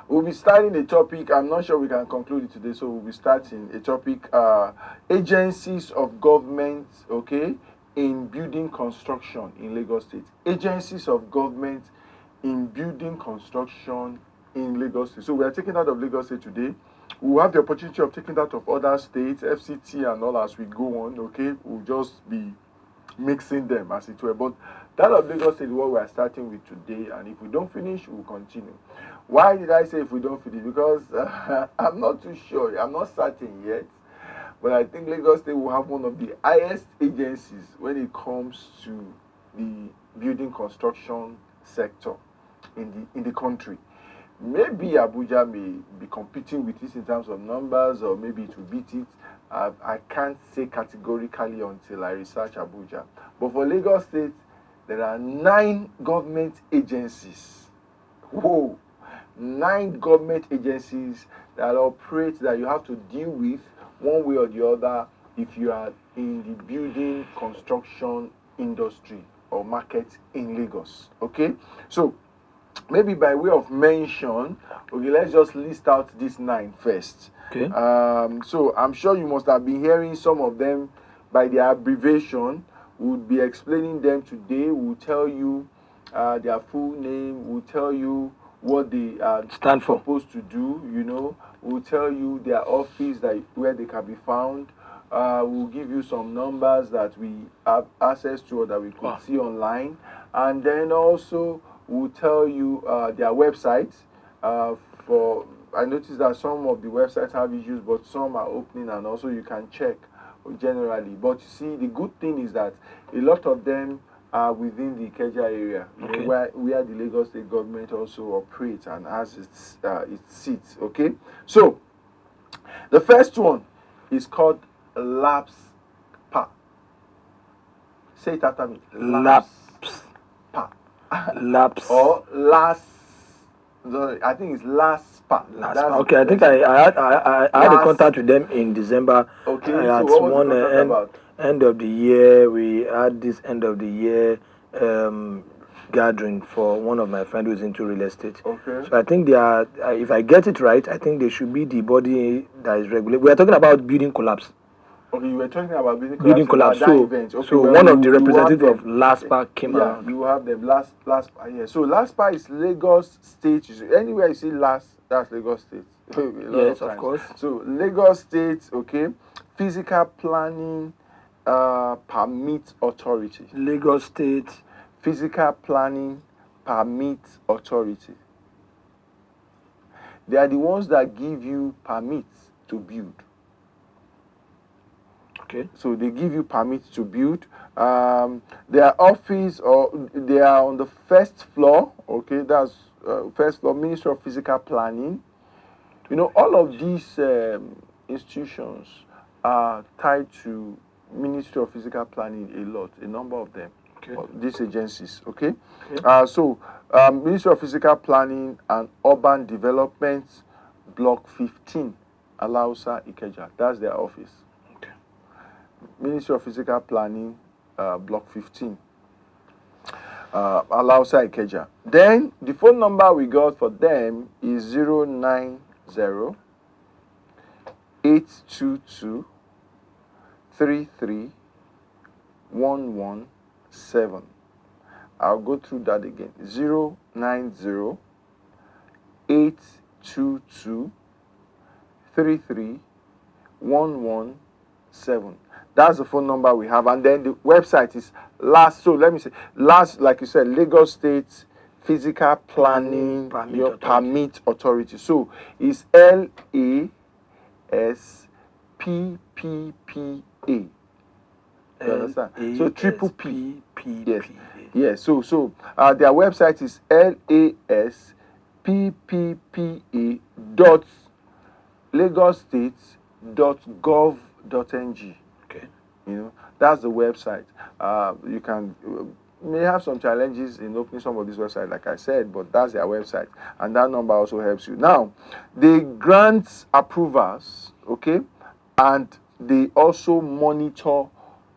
we'll be starting a topic. I'm not sure we can conclude it today, so we'll be starting a topic. Agencies of government, okay, in building construction in Lagos State. Agencies of government in building construction in Lagos State. So we are taking that of Lagos State today. We'll have the opportunity of taking that of other states, FCT and all as we go on, okay? We'll just be mixing them as it were. But that of Lagos State is what we are starting with today, and if we don't finish, we'll continue. Why did I say if we don't finish? Because I'm not too sure. I'm not certain yet. But I think Lagos State will have one of the highest agencies when it comes to the building construction sector in the country. Maybe Abuja may be competing with this in terms of numbers, or maybe to beat it. I can't say categorically until I research Abuja. But for Lagos State, there are 9 government agencies. Whoa! 9 government agencies that operate, that you have to deal with one way or the other if you are in the building construction industry or market in Lagos. Okay? So, maybe by way of mention, okay, let's just list out these 9 first. Okay. So I'm sure you must have been hearing some of them by their abbreviation. We'll be explaining them today. We'll tell you their full name. We'll tell you what they Stand for. supposed to do. You know, we'll tell you their office, where they can be found. We'll give you some numbers that we have access to or that we could see online, and then also we'll tell you their website. I noticed that some of the websites have issues, but some are opening, and also you can check generally. But you see, the good thing is that a lot of them are within the Ikeja area, Okay. where the Lagos State government also operates and has its seats. Okay, so the first one is called LAPSPA. Say it after me. LAPSPA. Laps. Or I think it's LASPA. Okay, I think I had a contact with them in December. Okay, At so what was one the contact about? end of the year. We had this end of the year gathering for one of my friends who's into real estate. Okay. So I think they are, if I get it right, I think they should be the body that is regulated. We are talking about building collapse. Okay, you were talking about building collapse. So, event. Okay, so one of the representatives of LASPA came around. Yeah, you have them. LASPA. Yeah. So LASPA is Lagos State. Anywhere you see that's Lagos State. Yes, of course. So Lagos State, okay, Physical Planning Permit Authority. Lagos State Physical Planning Permit Authority. They are the ones that give you permits to build. Okay. So they give you permits to build. Their office, or they are on the first floor. Okay, that's first floor, Ministry of Physical Planning. You know, all of these institutions are tied to Ministry of Physical Planning a lot, a number of them. Okay. These agencies. Okay. Okay. Ministry of Physical Planning and Urban Development, Block 15, Alausa, Ikeja. That's their office. Ministry of Physical Planning, Block 15, Alausa, Ikeja. Then the phone number we got for them is 090 822 33117. I'll go through that again. 090 822 33117. That's the phone number we have, and then the website is like you said, Lagos State Physical Planning Permit Authority. So it's LASPPPA. You understand? So triple P. Yes. Yes. So their website is lasppppa.lagosstate.gov.ng. You know, that's the website. You may have some challenges in opening some of these websites, like I said, but that's their website, and that number also helps you. Now, they grant approvals, okay, and they also monitor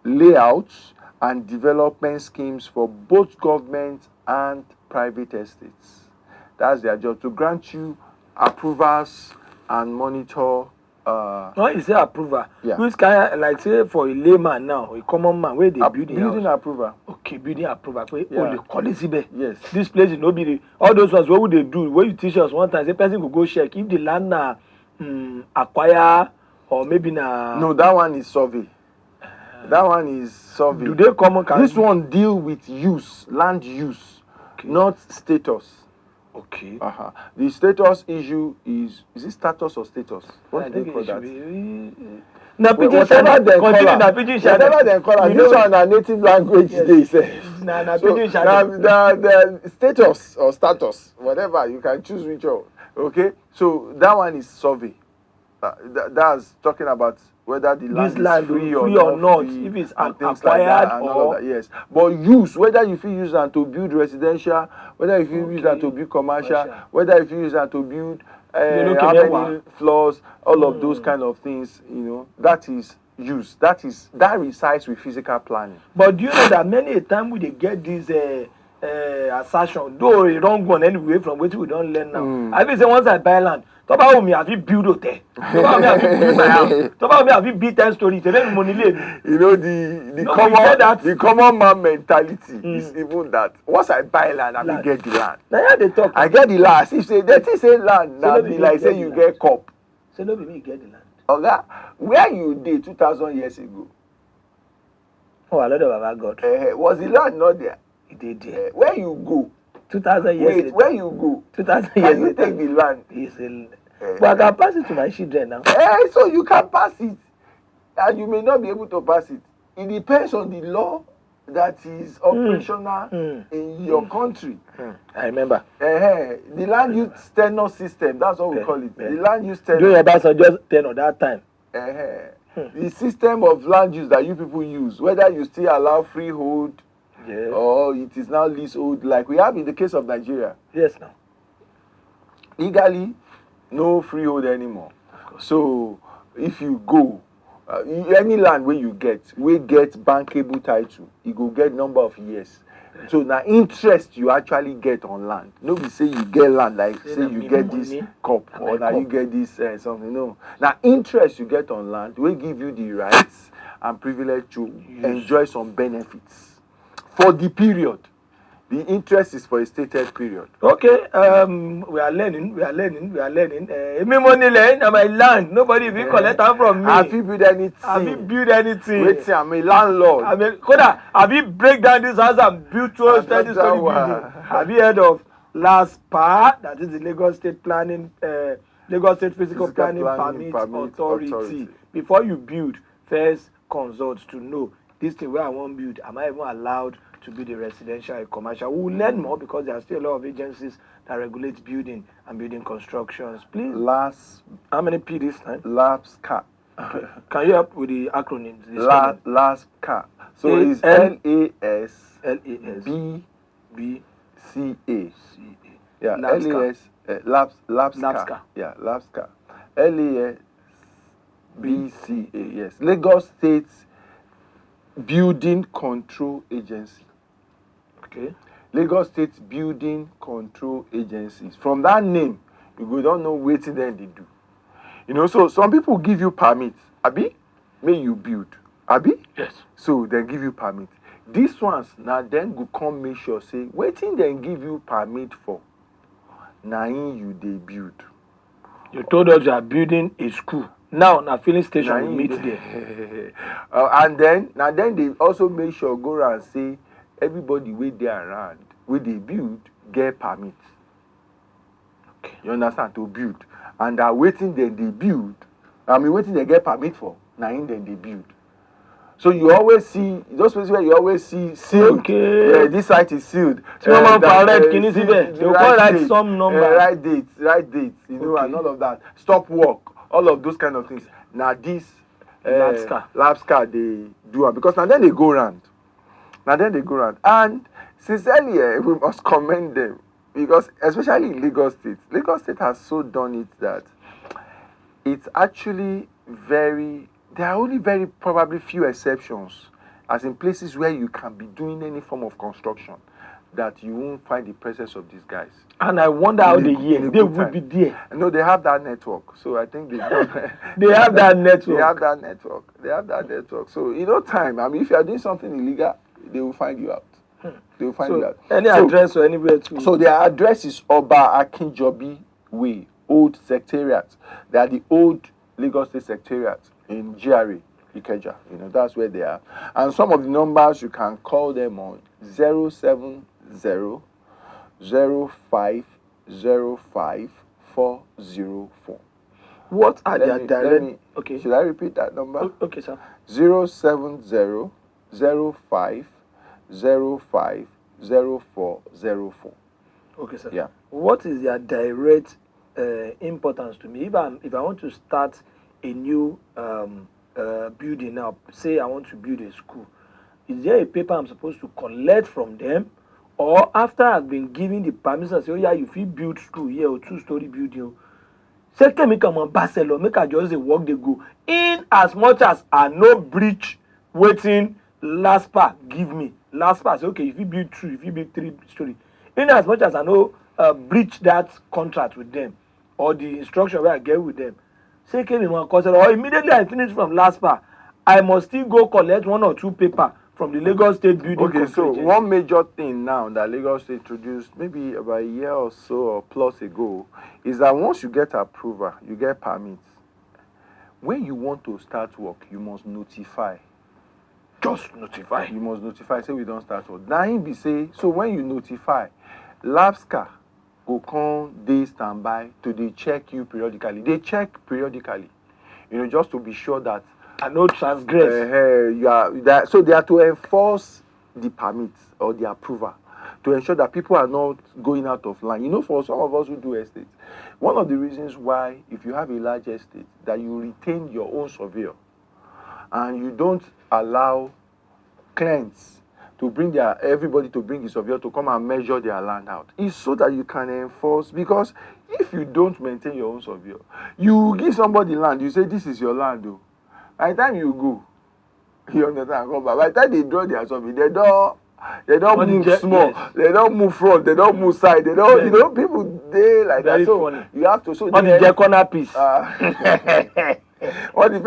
layouts and development schemes for both government and private estates. That's their job, to grant you approvers and monitor. When you say approval, Yeah. which kind of, like say for a layman now, a common man, where they building building house. approval. Okay, building approval. Where Yeah. only call it Yes. This place is no be all those ones. What would they do? Where you teach us one time, say person could go check if the land na acquire or maybe na. No, that one is survey. That one is survey. Do they common? This one deal with use, land use, Okay. not status. Okay. The status issue is it status or status? What I do they think call it should that? be. Na Whatever pidgin they channel. call Continue am. na pidgin channel. Whatever they call am. You This know- one na native language Yes. dey sef. Na So pidgin channel. the status or status, whatever, you can choose which one. Okay, so that one is survey. That's talking about whether the land land is free or not, free, if it's and things acquired like that, and all or- of that. Yes, but use, whether if you use them to build residential, whether if you use them Okay. to build commercial, Commercial. whether if you use them to build look how in many Ewa. floors, all of those kind of things, that is use. That resides with physical planning. But do you know that many a time we dey get this assertion, though a wrong one anyway from which we don't learn now. I feel say once I buy land, tó bá wù mí àfi build hotel, tó bá wù mí àfi build my house, tó bá wù mí àfi build 10 story, tẹ̀lé mi mo nílé mi. The No, we get that. the common man mentality is even that once I buy land, I will get the land. Na here they talk. I get the land. If say they think say land, now no be be like you say get you the get cup. Say no be me get the land. Oga, where you did 2,000 years ago, Oh, a lot of Baba God. was the land not there? He did there. Where you go? 2,000 years Wait, later. where you go? 2,000 years Can you later. take the land? He's but I can pass it to my children now. So you can pass it, and you may not be able to pass it. It depends on the law that is operational in your country. I remember. The land use tenure system, that's what we call it. The land use During tenure. about just 10 or that time. The system of land use that you people use, whether you still allow freehold Yes. or it is now leasehold, like we have in the case of Nigeria. Yes, now. Legally, no freehold anymore. So if you go, any land where you get bankable title, you go get number of years. So now interest you actually get on land. No be say you get land like say you get this cup or now you get this something. No. Now interest you get on land will give you the rights and privilege to enjoy some benefits for the period. The interest is for a stated period. Okay, we are learning. Me money land and my land. Nobody will collect that from me. Have you built anything? Have you built anything? Wait, I'm a landlord. I mean, Koda, have you break down this house and build 12 story building? Have you heard of LASPA? That is the Lagos State Planning, Lagos State Physical Planning Permit Authority. Before you build, first consult to know this thing where I want to build. Am I even allowed to build a residential or commercial? We will learn more because there are still a lot of agencies that regulate building and building constructions. Please. How many P this time? LASPA. Okay. Can you help with the acronyms? LASPA. So it's LASBCA. Yeah, LASPA. Yeah, LASPA. LASBCA. Yes, Lagos State Building Control Agency. Okay. Lagos State Building Control Agencies. From that name, you don't know what then they do. So some people give you permits, abi, may you build, abi. Yes. So they give you permit. These ones now then go come make sure say waiting then give you permit for. Now you they build. You told us you are building a school. Now, na filling station we meet there. And then they also make sure go around and say everybody where they around, where they build, get permit. Okay. You understand? To build. And that waiting then they build. Waiting they get permit for. Now then they build. So you always see those places where you always see sealed. Okay. Yeah, this site is sealed. They will call like some number. Right date, okay. And all of that. Stop work. All of those kind of things. Now this LASPA they do it because now then they go round. And sincerely, we must commend them because especially in Lagos State has so done it that it's actually there are only very probably few exceptions, as in places where you can be doing any form of construction that you won't find the presence of these guys. And I wonder how they hear. They will time. be there. No, they have that network. So I think they they have that network. They have that network. They have that network. So time. I mean, if you are doing something illegal, they will find you out. They will find you out. Any address or anywhere to. So their address is Oba Akinjobi Way, Old Secretariat. They are the old Lagos State Secretariat in GRA, Ikeja. That's where they are. And some of the numbers you can call them on 070 0505 404. What are their direct? Okay. Should I repeat that number? Okay, sir. 070 0505 Okay, sir. Yeah. What is their direct importance to me? If I want to start a new building now, say I want to build a school, is there a paper I'm supposed to collect from them? Or after I've been given the permission, I say, oh yeah, you fit build school here or 2-story building. Say, can make a Barcelona, make a just a work they go. In as much as I no breach waiting last part give me. Last part say, okay, if you build 2, if you build 3-story. In as much as I no breach that contract with them or the instruction where I get with them. Say, can me or immediately I finish from last part, I must still go collect 1 or 2 paper from the Lagos State Building Okay, so Agency. one major thing now that Lagos State introduced maybe about a year or so or plus ago is that once you get approval, you get permits. When you want to start work, you must notify. Just notify. You must notify, say we don't start work. Now him be say, so when you notify, LABSCA go come dey standby to dey check you periodically. They check periodically, just to be sure that I no transgress. So they are to enforce the permits or the approval to ensure that people are not going out of line. For some of us who do estates, one of the reasons why, if you have a large estate, that you retain your own surveyor and you don't allow clients to bring everybody to bring the surveyor to come and measure their land out, is so that you can enforce. Because if you don't maintain your own surveyor, you give somebody land, you say this is your land though. By the time you go, you understand, come back. By the time they draw their survey, they don't move small, yes. They don't move front, they don't move side, they don't, people they like very that. So funny. You have to. So what is their corner piece? What if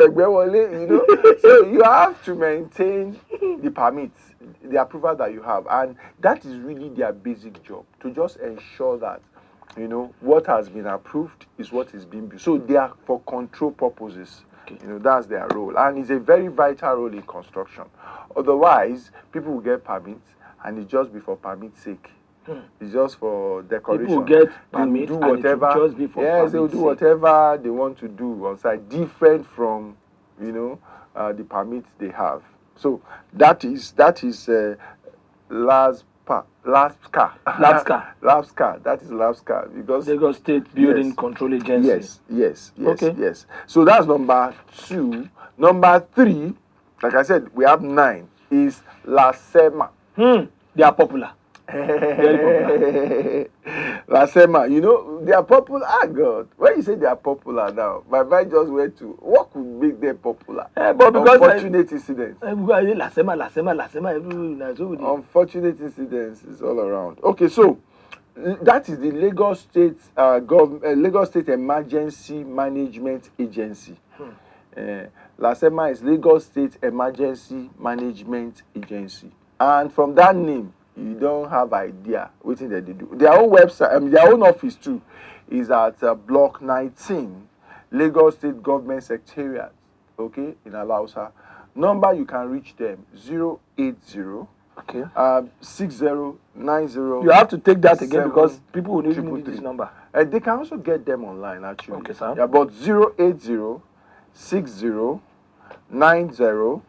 So you have to maintain the permits, the approval that you have, and that is really their basic job, to just ensure that what has been approved is what is being built. So they are for control purposes. Okay. That's their role, and it's a very vital role in construction. Otherwise, people will get permits, and it just be for permit's sake. It's just for decoration. People get permits do whatever. And it will just be for yes, they will do whatever they want to do on site, different from the permits they have. So that is LABSCA. That is LABSCA, because Lagos State Building Control Agency. Yes. So that's number 2. Number 3, like I said, we have 9. Is LASEMA. They are popular. Very popular. LASEMA, they are popular. God, when you say they are popular now, my mind just went to what could make them popular. But because unfortunate incidents. LASEMA. Unfortunate incidents is all around. Okay, so that is the Lagos State Lagos State Emergency Management Agency. LASEMA is Lagos State Emergency Management Agency, and from that name, you don't have idea what they do. Their own website, their own office too, is at Block 19, Lagos State Government Secretariat, okay, in Alausa. Number you can reach them 080 6090. You have to take that again because people will even need this number. They can also get them online actually. Okay, sir. Yeah, but 080 6090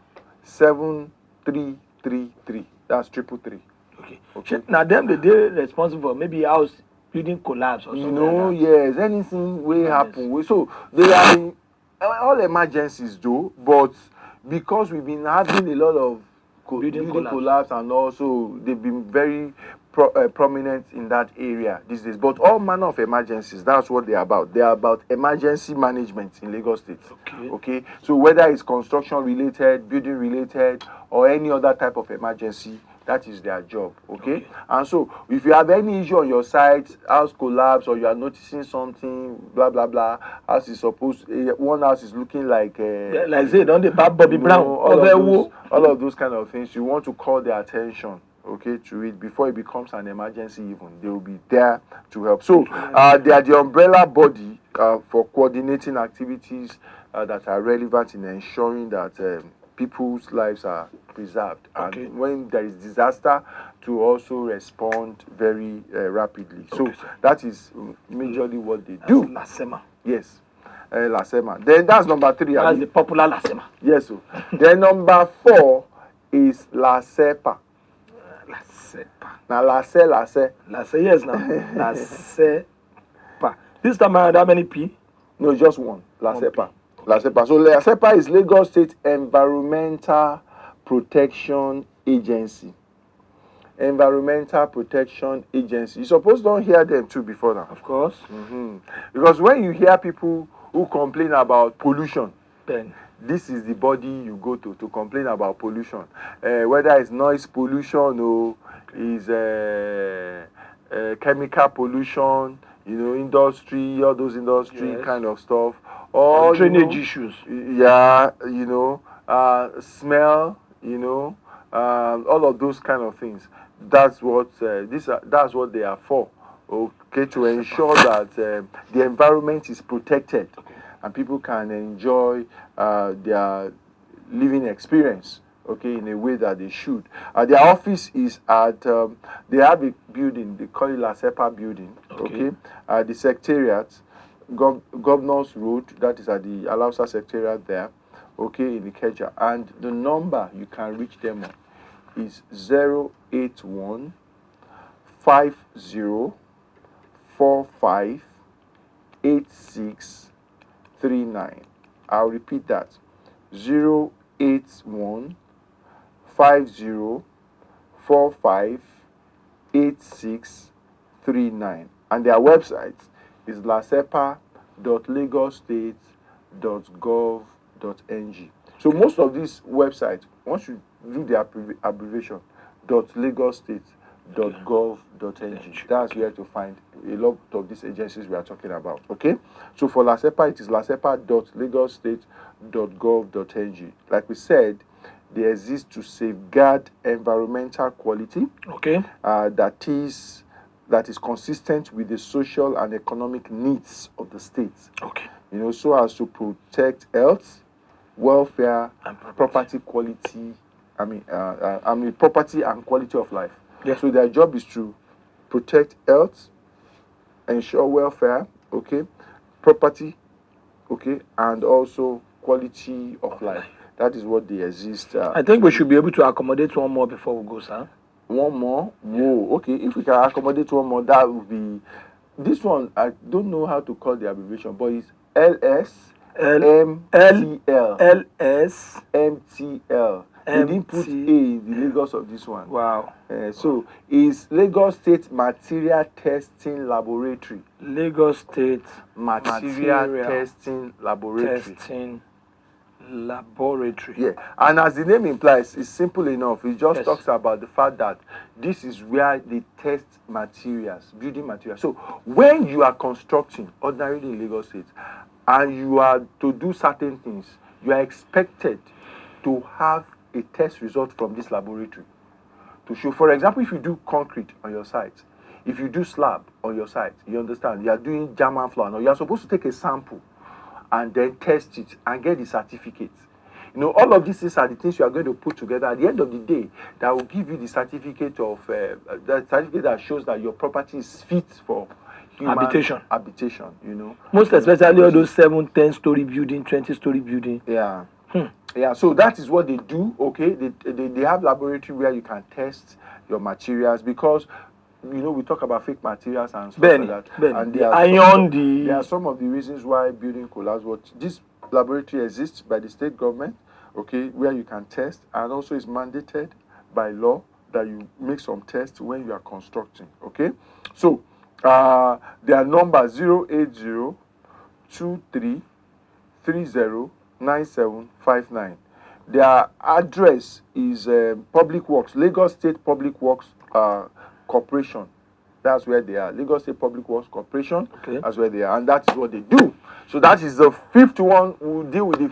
7333. That's 333. Okay. Now them they responsible for maybe house building collapse or something. Like that. Yes, anything will happen. So they are in all emergencies though, but because we've been having a lot of building collapse, and also they've been very prominent in that area these days. But all manner of emergencies, that's what they're about. They are about emergency management in Lagos State. Okay. So whether it's construction related, building related, or any other type of emergency, That is their job, okay? And so, if you have any issue on your site, house collapse, or you are noticing something, blah blah blah, house is supposed, one house is looking like, like say, don't the bad Bobby Brown, all of those kind of things. You want to call their attention, okay, to it before it becomes an emergency. Even they will be there to help. So, they are the umbrella body for coordinating activities that are relevant in ensuring that people's lives are preserved, and when there is disaster, to also respond very rapidly. So that is majorly what they do. Lasema. Yes, Lasema. Then that's number 3. That's the popular Lasema. Yes. So then number 4 is Lasepa. Lasepa. Now Lase. Yes, now Lasepa. This time around, how many P? No, just one. Lasepa. Lasepa. So Lasepa is Lagos State Environmental Protection Agency. Environmental Protection Agency. You suppose don't hear them too before now. Of course. Because when you hear people who complain about pollution, then this is the body you go to complain about pollution. Whether it's noise pollution or is chemical pollution, industry, all those industry kind of stuff. Or drainage issues. Yeah, smell, all of those kind of things. That's what that's what they are for. Okay, to ensure that the environment is protected and people can enjoy their living experience, okay, in a way that they should. Their office is at they have a building, they call it Lasepa building, okay. The secretariat, Governor's Road, that is at the Alausa secretariat there, okay, in Ikeja. And the number you can reach them on is 081 50 45 8639. I'll repeat that. 081 50 45 8639. And their website is lasepa.lagosstate.gov.ng. So most of these websites, once you do the abbreviation, .lagosstate.gov.ng, that's where to find a lot of these agencies we are talking about. Okay, so for Lasepa, it is lasepa.lagosstate.gov.ng. Like we said, they exist to safeguard environmental quality. Okay. That is consistent with the social and economic needs of the state. Okay. So as to protect health, welfare, and property quality. Property and quality of life. Yeah. So their job is to protect health, ensure welfare, okay, property, okay, and also quality of life. That is what they exist. I think we should be able to accommodate one more before we go, sir. One more? Whoa, okay. If we can accommodate one more, that would be this one. I don't know how to call the abbreviation, but it's LSMTL. LSMTL. They didn't put A in the Lagos of this one. Wow. So it's Lagos State Material Testing Laboratory. Lagos State Material Testing Laboratory. Yeah, and as the name implies, it's simple enough. It just talks about the fact that this is where they test materials, building materials. So when you are constructing, ordinarily in Lagos State, and you are to do certain things, you are expected to have a test result from this laboratory to show. For example, if you do concrete on your site, if you do slab on your site, you understand, you are doing German floor, now you are supposed to take a sample and then test it and get the certificate. All of these things are the things you are going to put together at the end of the day that will give you the certificate that shows that your property is fit for human habitation. Most especially all those 7, 10-story building, 20-story building. Yeah. Yeah, so that is what they do, okay? They have laboratory where you can test your materials, because we talk about fake materials and stuff like that. And there are some of the reasons why building collapse. But this laboratory exists by the state government, okay, where you can test, and also is mandated by law that you make some tests when you are constructing, okay? So their number 080 23 30 9759. Their address is Public Works, Lagos State Public Works Corporation. That's where they are. Lagos State Public Works Corporation. Okay. That's where they are, and that is what they do. So that is the fifth one. We'll deal with the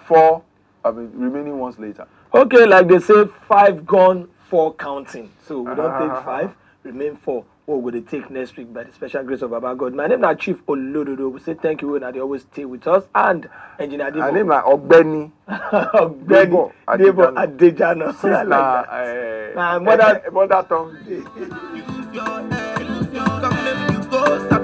four remaining ones later. Okay, like they say, 5 gone, 4 counting. So we don't take 5, remain 4. What will they take next week by the special grace of Baba God? My name is Chief Olododo. We say thank you, and they always stay with us. And Engineer Debo. My name is Ogbeni. Debo Adejano. Since na mother tongue. Use your head, come make you go.